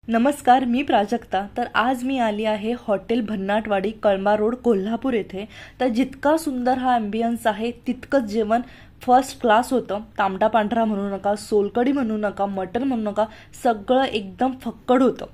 नमस्कार, मी प्राजक्ता। तर आज मी आली आहे हॉटेल भन्नाटवाडी, कळंबा रोड, कोल्हापूर येथे। तर जितका सुंदर हा ॲम्बियन्स आहे तितकंच जेवण फर्स्ट क्लास होतं। तांबडा पांढरा म्हणू नका, सोलकढी म्हणू नका, मटण म्हणू नका, सगळं एकदम फक्कड होतं।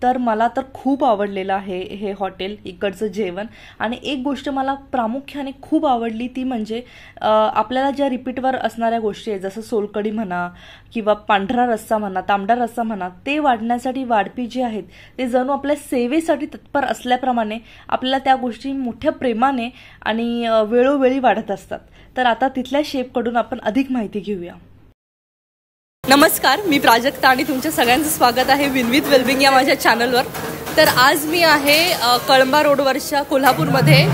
तर मला तर खूप आवडलेलं आहे हे हॉटेल, इकडचं जेवण। आणि एक गोष्ट मला प्रामुख्याने खूप आवडली ती म्हणजे आपल्याला ज्या रिपीटवर असणाऱ्या गोष्टी आहेत, जसं सोलकढी म्हणा किंवा पांढरा रस्सा म्हणा, तांबडा रस्सा म्हणा, ते वाढण्यासाठी वाढपी जे आहेत ते जणू आपल्या सेवेसाठी तत्पर असल्याप्रमाणे आपल्याला त्या गोष्टी मोठ्या प्रेमाने आणि वेळोवेळी वाढत असतात। तर आता तिथल्या शेफकडून आपण अधिक माहिती घेऊया। नमस्कार, मी प्राजक्ता आणि तुमच्या सगळ्यांचं स्वागत आहे विन विथ वेलबिंग या माझ्या चॅनलवर। तर आज मी आहे कळंबा रोडवरच्या कोल्हापूरमध्ये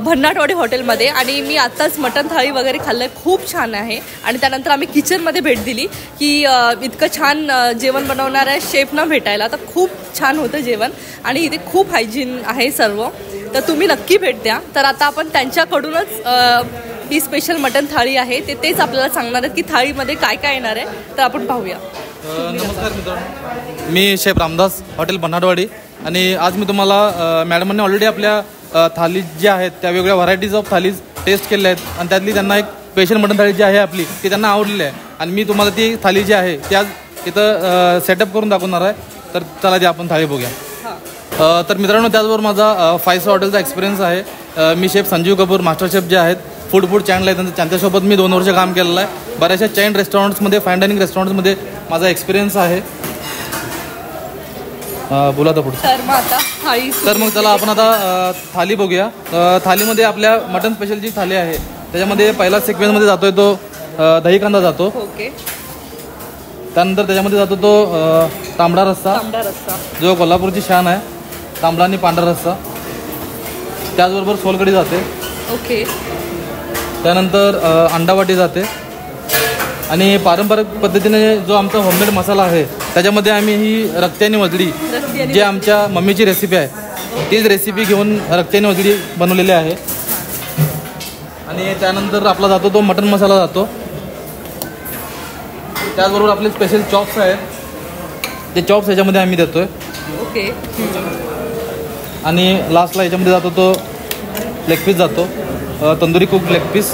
भन्नाटवाडी हॉटेलमध्ये आणि मी आत्ताच मटण थाळी वगैरे खाल्लं, खूप छान आहे। आणि त्यानंतर आम्ही किचनमध्ये भेट दिली की इतकं छान जेवण बनवणाऱ्या शेफना भेटायला। तर खूप छान होतं जेवण आणि इथे खूप हायजीन आहे सर्व, तर तुम्ही नक्की भेट द्या। तर आता आपण त्यांच्याकडूनच ही स्पेशल मटन थाळी आहे तेच आपल्याला सांगणार आहेत की थाळीमध्ये काय काय येणार आहे, तर आपण पाहूया। नमस्कार मित्रांनो, मी शेफ रामदास, हॉटेल भन्नाटवाडी। आणि आज मी तुम्हाला मॅडमांनी ऑलरेडी आपल्या थाली ज्या आहेत त्या वेगवेगळ्या व्हरायटीज ऑफ थालीज टेस्ट केल्या आहेत आणि त्यातली त्यांना एक स्पेशल मटन थाळी जी आहे आपली ती त्यांना आवडलेली आहे आणि मी तुम्हाला ती थाली जी आहे ती आज इथं सेटअप करून दाखवणार आहे। तर चला ती आपण थाळी बघूया। तर मित्रांनो, त्याचबरोबर माझा 5 स्टार हॉटेलचा एक्सपिरियन्स आहे। मी chef Sanjeev Kapoor, master chef जे आहेत, फूड चॅनल आहे त्यांच्यासोबत मी 2 वर्ष काम केलेलं आहे। बऱ्याचशा चैन रेस्टॉरंट्समध्ये, फाईन डायनिंग रेस्टॉरंट्समध्ये माझा एक्सपिरियन्स आहे। बोला तर पुढे। तर मग चला आपण आता थाली बघूया। थालीमध्ये आपल्या मटन स्पेशल जी थाली आहे त्याच्यामध्ये पहिला सिक्वेन्समध्ये जातोय तो दही कांदा जातो। त्यानंतर त्याच्यामध्ये जातो तो तांबडा रस्सा, जो कोल्हापूरची शान आहे, तांबडा आणि पांढरा रस्सा। त्याचबरोबर सोलकढी जाते। त्यानंतर अंडावाटी जाते आणि पारंपरिक पद्धतीने जो आमचा होममेड मसाला आहे त्याच्यामध्ये आम्ही ही रक्त्यानी वजडी, जी आमच्या मम्मीची रेसिपी आहे, तीच रेसिपी घेऊन रक्त्यानी वजडी बनवलेली आहे। आणि त्यानंतर आपला जातो तो मटन मसाला जातो। त्याचबरोबर आपले स्पेशल चॉप्स आहेत, ते चॉप्स याच्यामध्ये आम्ही देतोय। आणि लास्टला याच्यामध्ये जातो तो लेग पीस जातो, तंदुरी कुक लेग पीस,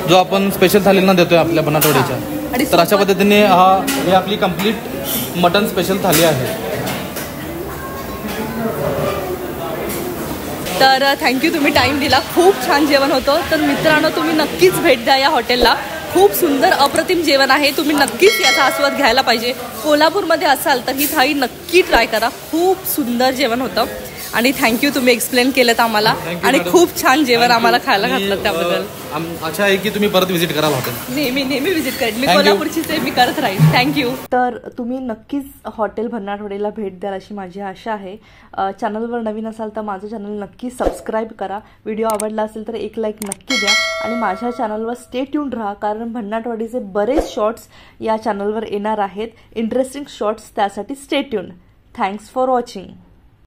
जो आपण स्पेशल थालींना देतोय आपल्या बनाटवाडीच्या। तर अशा पद्धतीने ही आपली कंप्लीट मटन स्पेशल थाली आहे। तर थँक्यू, तुम्ही टाइम दिला, खूप छान जेवण होतं। तर मित्रांनो, तुम्ही नक्कीच भेट द्या या हॉटेलला, खूप सुंदर अप्रतिम जेवण आहे, तुम्ही नक्कीच याचा आस्वाद घ्यायला पाहिजे। कोल्हापूरमध्ये असाल तर ही थाळी नक्की ट्राय करा, खूप सुंदर जेवण होतं। आणि थँक्यू, तुम्ही एक्सप्लेन केलं आम्हाला आणि खूप छान जेवण आम्हाला खायला घातलं, त्याबद्दल आशा आहे की तुम्ही परत व्हिजिट कराल हॉटेल। नेहमी व्हिजिट करेन, मी कोल्हापूरचीच आहे, मी करत राहील। थँक्यू। तर तुम्ही नक्कीच हॉटेल भन्नाटवाडीला भेट द्याल अशी माझी आशा आहे। चॅनलवर नवीन असाल तर माझं चॅनल नक्की सबस्क्राईब करा, व्हिडिओ आवडला असेल तर एक लाईक नक्की द्या आणि माझ्या चॅनलवर स्टे ट्यून राहा, कारण भन्नाटवाडीचे बरेच शॉर्ट्स या चॅनलवर येणार आहेत, इंटरेस्टिंग शॉर्ट्स, त्यासाठी stay tune. Thanks for watching.